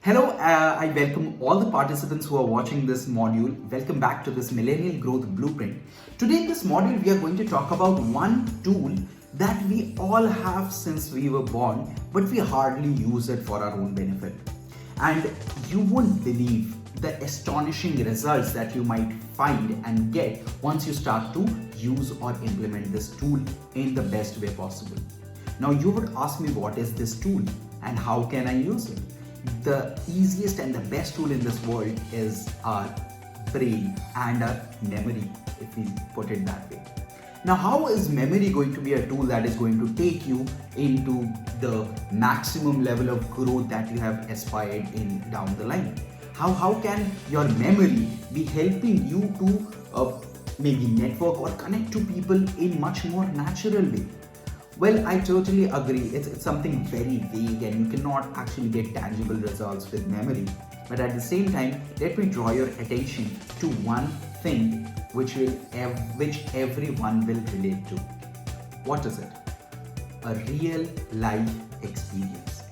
Hello, I welcome all the participants who are watching this module. Welcome back to this Millennial Growth Blueprint. Today in this module, we are going to talk about one tool that we all have since we were born, but we hardly use it for our own benefit. And you won't believe the astonishing results that you might find and get once you start to use or implement this tool in the best way possible. Now, you would ask me, what is this tool and how can I use it? The easiest and the best tool in this world is our brain and our memory, if we put it that way. Now, how is memory going to be a tool that is going to take you into the maximum level of growth that you have aspired in down the line? How can your memory be helping you to maybe network or connect to people in much more natural way? Well, I totally agree. It's something very vague and you cannot actually get tangible results with memory. But at the same time, let me draw your attention to one thing which everyone will relate to. What is it? A real life experience.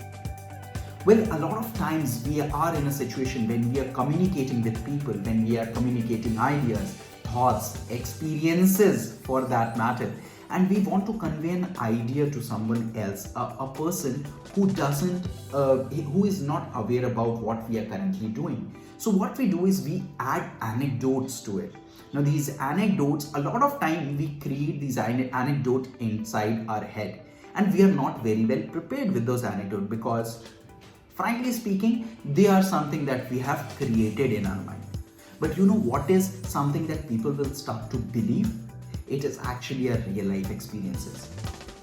Well, a lot of times we are in a situation when we are communicating with people, when we are communicating ideas, thoughts, experiences for that matter, and we want to convey an idea to someone else, a person who who is not aware about what we are currently doing. So what we do is we add anecdotes to it. Now these anecdotes, a lot of time we create these anecdotes inside our head, and we are not very well prepared with those anecdotes because, frankly speaking, they are something that we have created in our mind. But you know what is something that people will start to believe? It is actually a real life experiences.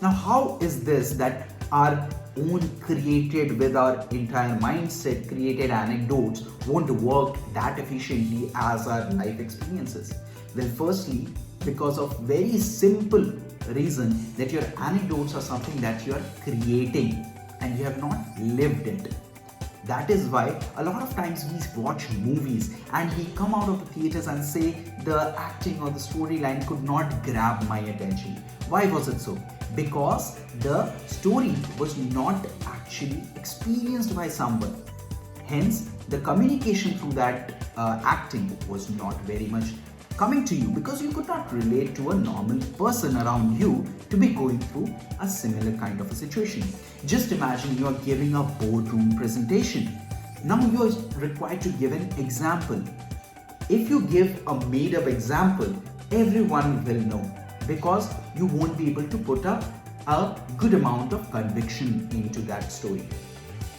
Now, how is this that our own created with our entire mindset created anecdotes won't work that efficiently as our life experiences? Well, firstly, because of very simple reason that your anecdotes are something that you are creating and you have not lived it. That is why a lot of times we watch movies and we come out of the theaters and say the acting or the storyline could not grab my attention. Why was it so? Because the story was not actually experienced by someone. Hence, the communication through that acting was not very much coming to you because you could not relate to a normal person around you to be going through a similar kind of a situation. Just imagine you are giving a boardroom presentation. Now you are required to give an example. If you give a made-up example, everyone will know because you won't be able to put up a good amount of conviction into that story.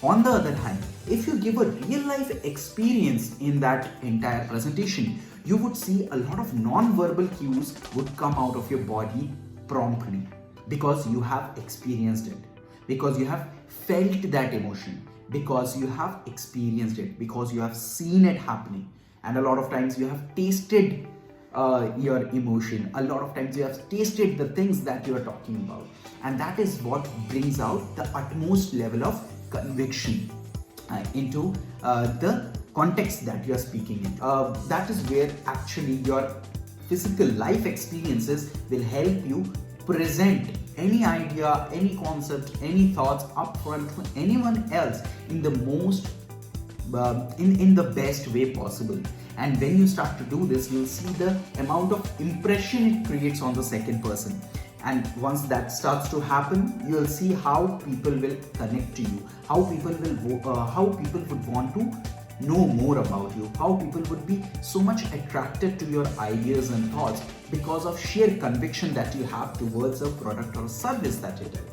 On the other hand, if you give a real life experience in that entire presentation, you would see a lot of non-verbal cues would come out of your body promptly because you have experienced it, because you have felt that emotion, because you have experienced it, because you have seen it happening. And a lot of times you have tasted your emotion. A lot of times you have tasted the things that you are talking about. And that is what brings out the utmost level of conviction into the context that you are speaking in. That is where actually your physical life experiences will help you present any idea, any concept, any thoughts upfront to anyone else in the most in the best way possible. And when you start to do this, you'll see the amount of impression it creates on the second person. And once that starts to happen, you'll see how people will connect to you, how people would want to know more about you, how people would be so much attracted to your ideas and thoughts because of sheer conviction that you have towards a product or service that you deliver.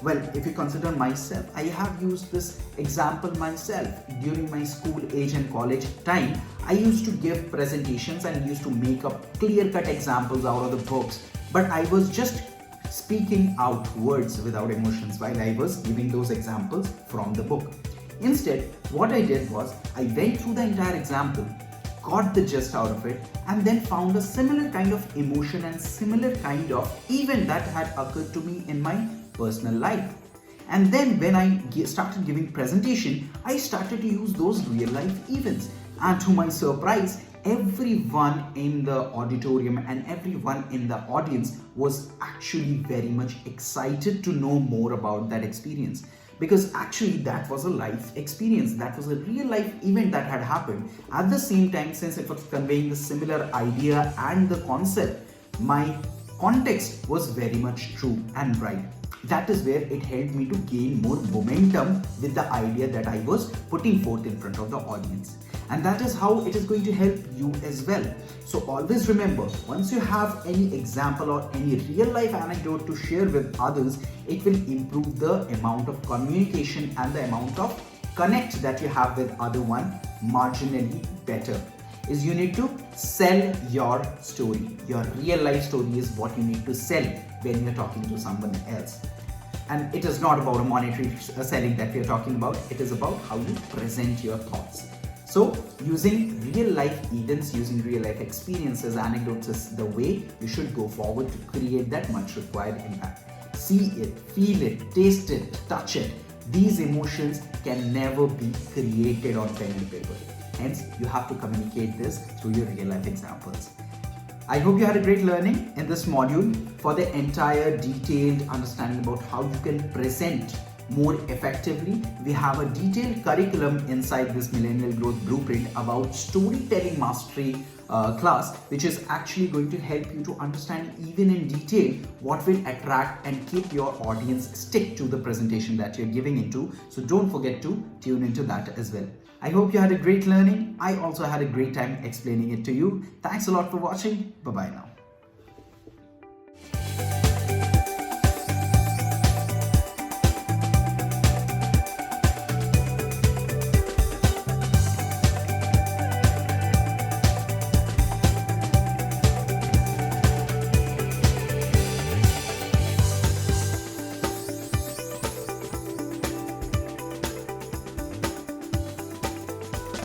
Well, if you consider myself, I have used this example myself. During my school age and college time, I used to give presentations and used to make up clear-cut examples out of the books, but I was just speaking out words without emotions while I was giving those examples from the book. Instead, what I did was I went through the entire example, got the gist out of it, and then found a similar kind of emotion and similar kind of event that had occurred to me in my personal life. And then when I started giving presentation, I started to use those real life events. And to my surprise, everyone in the auditorium and everyone in the audience was actually very much excited to know more about that experience. because actually that was a life experience, that was a real life event that had happened. At the same time, since it was conveying the similar idea and the concept, my context was very much true and right. That is where it helped me to gain more momentum with the idea that I was putting forth in front of the audience. And that is how it is going to help you as well. So always remember, once you have any example or any real life anecdote to share with others, it will improve the amount of communication and the amount of connect that you have with other one marginally better. Is you need to sell your story. Your real life story is what you need to sell when you're talking to someone else. And it is not about a monetary selling that we are talking about. It is about how you present your thoughts. So using real life events, using real life experiences, anecdotes is the way you should go forward to create that much required impact. See it, feel it, taste it, touch it. These emotions can never be created on pen and paper. Hence, you have to communicate this through your real life examples. I hope you had a great learning in this module. For the entire detailed understanding about how you can present more effectively, we have a detailed curriculum inside this Millennial Growth Blueprint about storytelling mastery class, which is actually going to help you to understand even in detail what will attract and keep your audience stick to the presentation that you're giving into. So don't forget to tune into that as well. I hope you had a great learning. I also had a great time explaining it to you. Thanks a lot for watching. Bye-bye now.